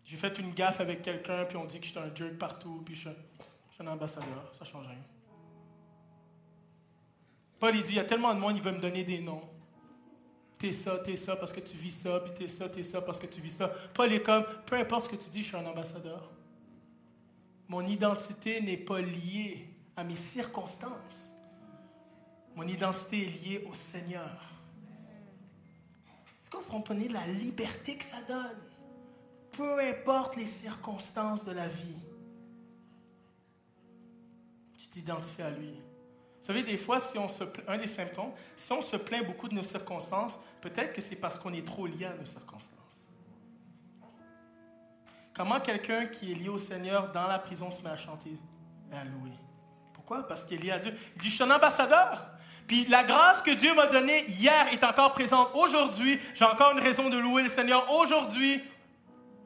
J'ai fait une gaffe avec quelqu'un, puis on dit que je suis un jerk partout, puis je suis un ambassadeur. Ça ne change rien. Paul, il dit, il y a tellement de monde, il veut me donner des noms. t'es ça parce que tu vis ça, puis t'es ça parce que tu vis ça. Paul est comme, peu importe ce que tu dis, je suis un ambassadeur. Mon identité n'est pas liée à mes circonstances. Mon identité est liée au Seigneur. Est-ce que vous comprenez la liberté que ça donne? Peu importe les circonstances de la vie, tu t'identifies à lui. Vous savez, des fois, un des symptômes, si on se plaint beaucoup de nos circonstances, peut-être que c'est parce qu'on est trop lié à nos circonstances. Comment quelqu'un qui est lié au Seigneur dans la prison se met à chanter et à louer? Pourquoi? Parce qu'il est lié à Dieu. Il dit, je suis un ambassadeur. Puis la grâce que Dieu m'a donnée hier est encore présente aujourd'hui. J'ai encore une raison de louer le Seigneur aujourd'hui,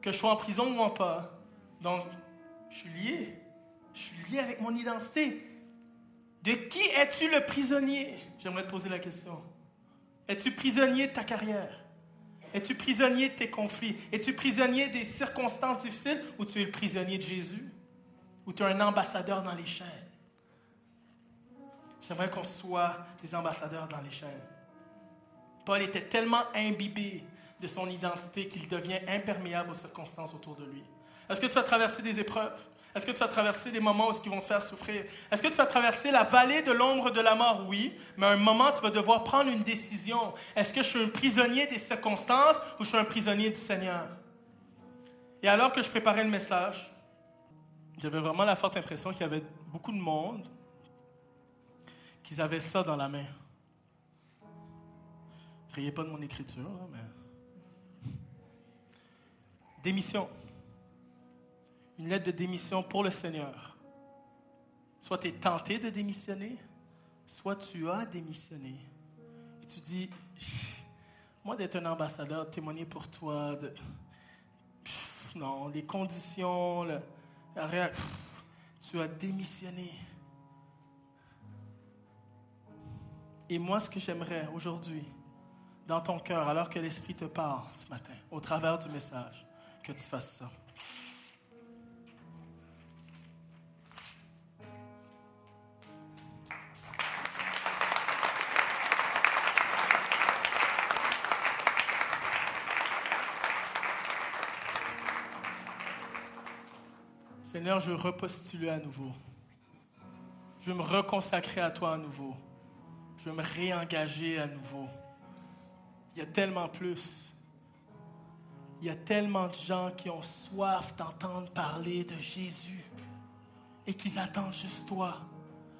que je sois en prison ou non pas. Donc, je suis lié. Je suis lié avec mon identité. De qui es-tu le prisonnier? J'aimerais te poser la question. Es-tu prisonnier de ta carrière? Es-tu prisonnier de tes conflits? Es-tu prisonnier des circonstances difficiles ou tu es le prisonnier de Jésus? Ou tu es un ambassadeur dans les chaînes? J'aimerais qu'on soit des ambassadeurs dans les chaînes. Paul était tellement imbibé de son identité qu'il devient imperméable aux circonstances autour de lui. Est-ce que tu vas traverser des épreuves? Est-ce que tu vas traverser des moments où ils vont te faire souffrir? Est-ce que tu vas traverser la vallée de l'ombre de la mort? Oui, mais à un moment, tu vas devoir prendre une décision. Est-ce que je suis un prisonnier des circonstances ou je suis un prisonnier du Seigneur? Et alors que je préparais le message, j'avais vraiment la forte impression qu'il y avait beaucoup de monde qui avaient ça dans la main. Riez pas de mon écriture, là, mais... Démission. Une lettre de démission pour le Seigneur. Soit tu es tenté de démissionner, soit tu as démissionné. Et tu dis, moi d'être un ambassadeur, de témoigner pour toi, non, les conditions, tu as démissionné. Et moi, ce que j'aimerais aujourd'hui, dans ton cœur, alors que l'Esprit te parle ce matin, au travers du message, que tu fasses ça. Seigneur, je veux repostuler à nouveau. Je veux me reconsacrer à toi à nouveau. Je veux me réengager à nouveau. Il y a tellement plus. Il y a tellement de gens qui ont soif d'entendre parler de Jésus et qui attendent juste toi.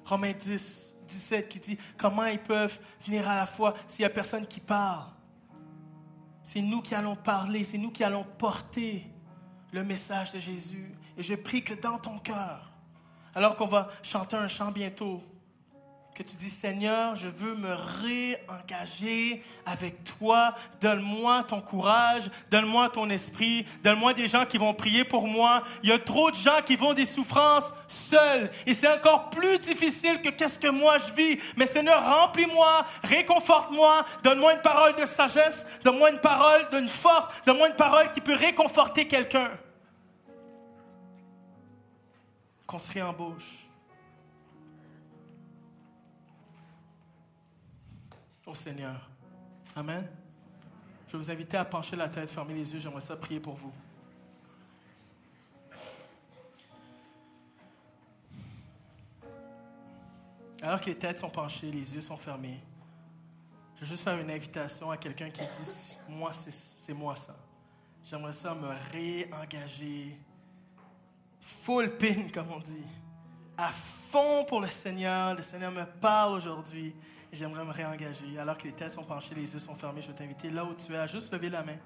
Romains 10, 17 qui dit comment ils peuvent venir à la foi s'il n'y a personne qui parle. C'est nous qui allons parler, c'est nous qui allons porter le message de Jésus. Et je prie que dans ton cœur, alors qu'on va chanter un chant bientôt, que tu dis, Seigneur, je veux me réengager avec toi. Donne-moi ton courage, donne-moi ton esprit, donne-moi des gens qui vont prier pour moi. Il y a trop de gens qui vont des souffrances seuls. Et c'est encore plus difficile que qu'est-ce que moi je vis. Mais Seigneur, remplis-moi, réconforte-moi, donne-moi une parole de sagesse, donne-moi une parole d'une force, donne-moi une parole qui peut réconforter quelqu'un. Qu'on se réembauche. Au Seigneur. Amen. Je vais vous inviter à pencher la tête, fermer les yeux. J'aimerais ça prier pour vous. Alors que les têtes sont penchées, les yeux sont fermés, je vais juste faire une invitation à quelqu'un qui dit « Moi, c'est moi ça. » J'aimerais ça me réengager full pin, comme on dit, à fond pour le Seigneur. Le Seigneur me parle aujourd'hui. Et j'aimerais me réengager. Alors que les têtes sont penchées, les yeux sont fermés, je vais t'inviter là où tu es à juste lever la main.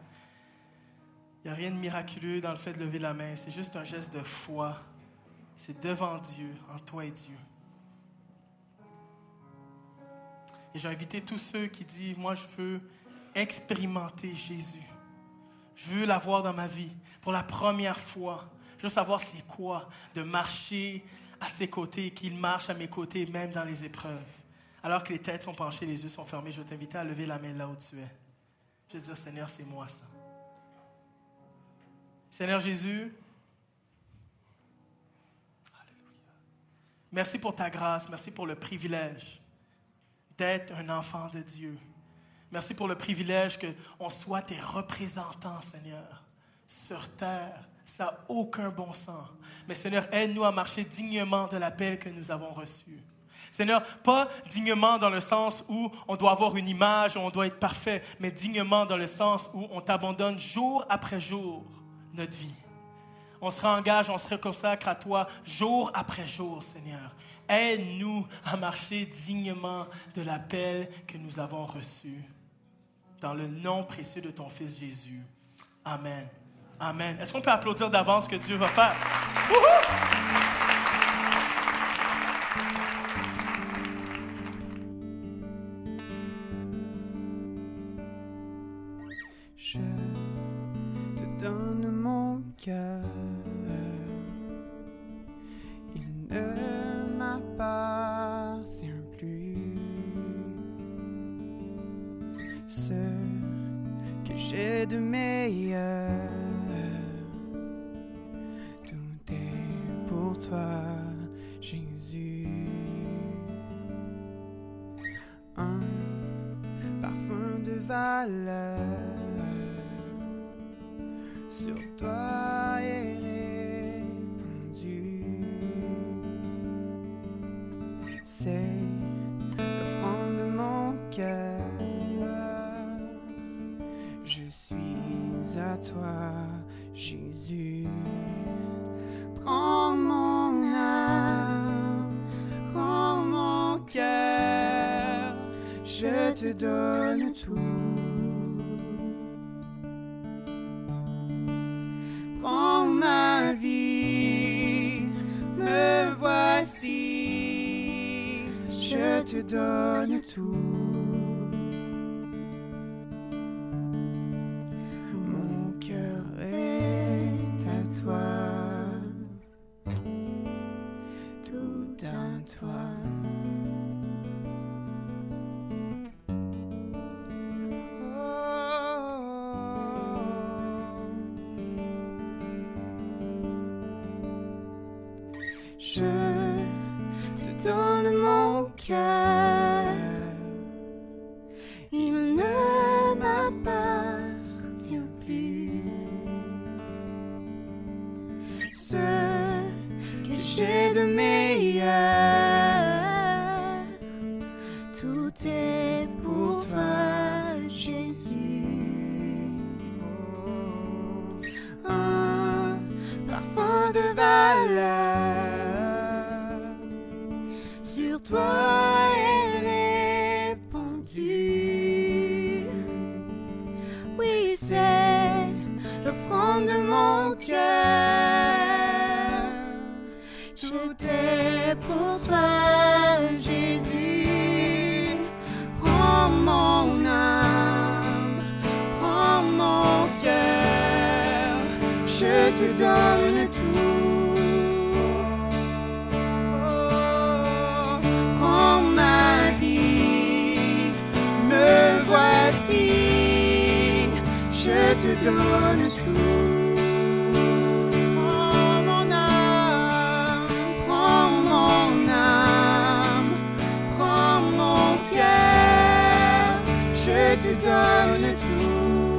Il n'y a rien de miraculeux dans le fait de lever la main. C'est juste un geste de foi. C'est devant Dieu, en toi et Dieu. Et j'ai invité tous ceux qui disent, moi je veux expérimenter Jésus. Je veux l'avoir dans ma vie pour la première fois. Je veux savoir c'est quoi de marcher à ses côtés, qu'il marche à mes côtés, même dans les épreuves. Alors que les têtes sont penchées, les yeux sont fermés, je vais t'inviter à lever la main là où tu es. Je vais dire, Seigneur, c'est moi ça. Seigneur Jésus, alléluia. Merci pour ta grâce, merci pour le privilège d'être un enfant de Dieu. Merci pour le privilège qu'on soit tes représentants, Seigneur, sur terre. Ça n'a aucun bon sens. Mais Seigneur, aide-nous à marcher dignement de l'appel que nous avons reçu. Seigneur, pas dignement dans le sens où on doit avoir une image, où on doit être parfait, mais dignement dans le sens où on t'abandonne jour après jour notre vie. On se réengage, on se reconsacre à toi jour après jour, Seigneur. Aide-nous à marcher dignement de l'appel que nous avons reçu. Dans le nom précieux de ton Fils Jésus. Amen. Amen. Est-ce qu'on peut applaudir d'avance ce que Dieu va faire? Wouhou! Je te donne mon cœur. Il ne m'appartient plus. Ce que j'ai de meilleur, tout est pour toi, Jésus. Un parfum de valeur sur toi est répandu. C'est l'offrande de mon cœur. Je suis à toi, Jésus. Prends mon âme, prends mon cœur. Je te donne tout. Prends ma vie, me voici, je te donne tout. Mon cœur est à toi, tout à toi. Je te donne mon cœur, il ne m'appartient plus. Ce que j'ai de meilleur, tout est pour toi, Jésus. Un parfum de valeur sur toi est répandu. Oui, c'est l'offrande de mon cœur. Tout est pour toi, Jésus. Prends mon âme, prends mon cœur. Je te donne tout. Je te donne tout. Prends mon âme, prends mon âme, prends mon cœur. Je te donne tout.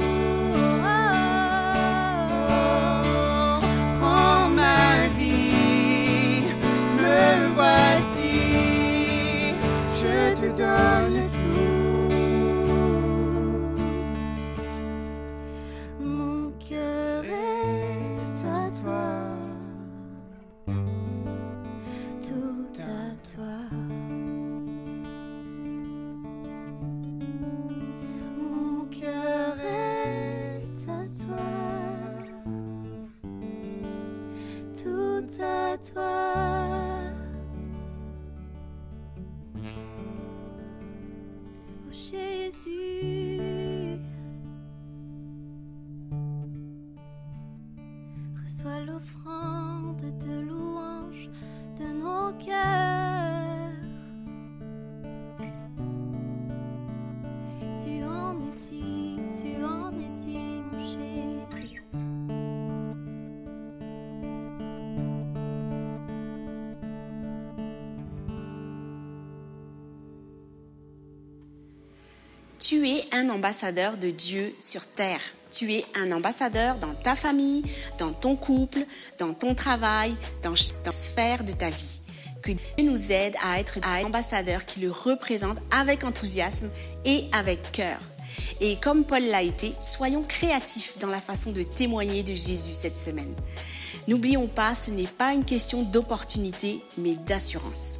Prends ma vie, me voici. Je te donne tout. Toi, oh Jésus, reçois l'offrande de louange de nos cœurs. Tu en es digne, mon Jésus. Tu es un ambassadeur de Dieu sur terre. Tu es un ambassadeur dans ta famille, dans ton couple, dans ton travail, dans chaque sphère de ta vie. Que Dieu nous aide à être ambassadeurs qui le représentent avec enthousiasme et avec cœur. Et comme Paul l'a été, soyons créatifs dans la façon de témoigner de Jésus cette semaine. N'oublions pas, ce n'est pas une question d'opportunité, mais d'assurance.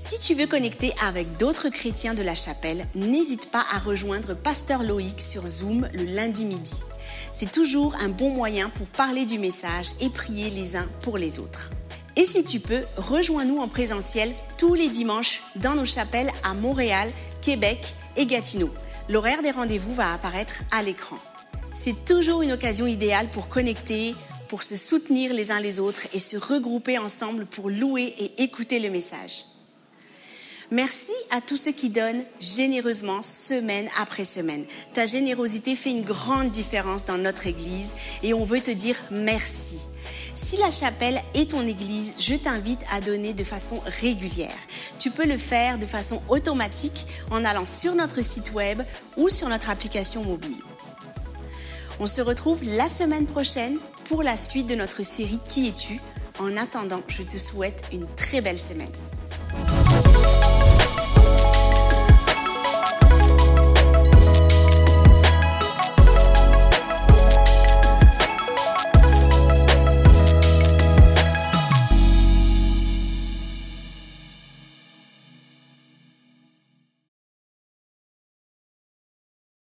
Si tu veux connecter avec d'autres chrétiens de la chapelle, n'hésite pas à rejoindre Pasteur Loïc sur Zoom le lundi midi. C'est toujours un bon moyen pour parler du message et prier les uns pour les autres. Et si tu peux, rejoins-nous en présentiel tous les dimanches dans nos chapelles à Montréal, Québec et Gatineau. L'horaire des rendez-vous va apparaître à l'écran. C'est toujours une occasion idéale pour connecter, pour se soutenir les uns les autres et se regrouper ensemble pour louer et écouter le message. Merci à tous ceux qui donnent généreusement semaine après semaine. Ta générosité fait une grande différence dans notre Église et on veut te dire merci. Si la chapelle est ton Église, je t'invite à donner de façon régulière. Tu peux le faire de façon automatique en allant sur notre site web ou sur notre application mobile. On se retrouve la semaine prochaine pour la suite de notre série Qui es-tu ? En attendant, je te souhaite une très belle semaine.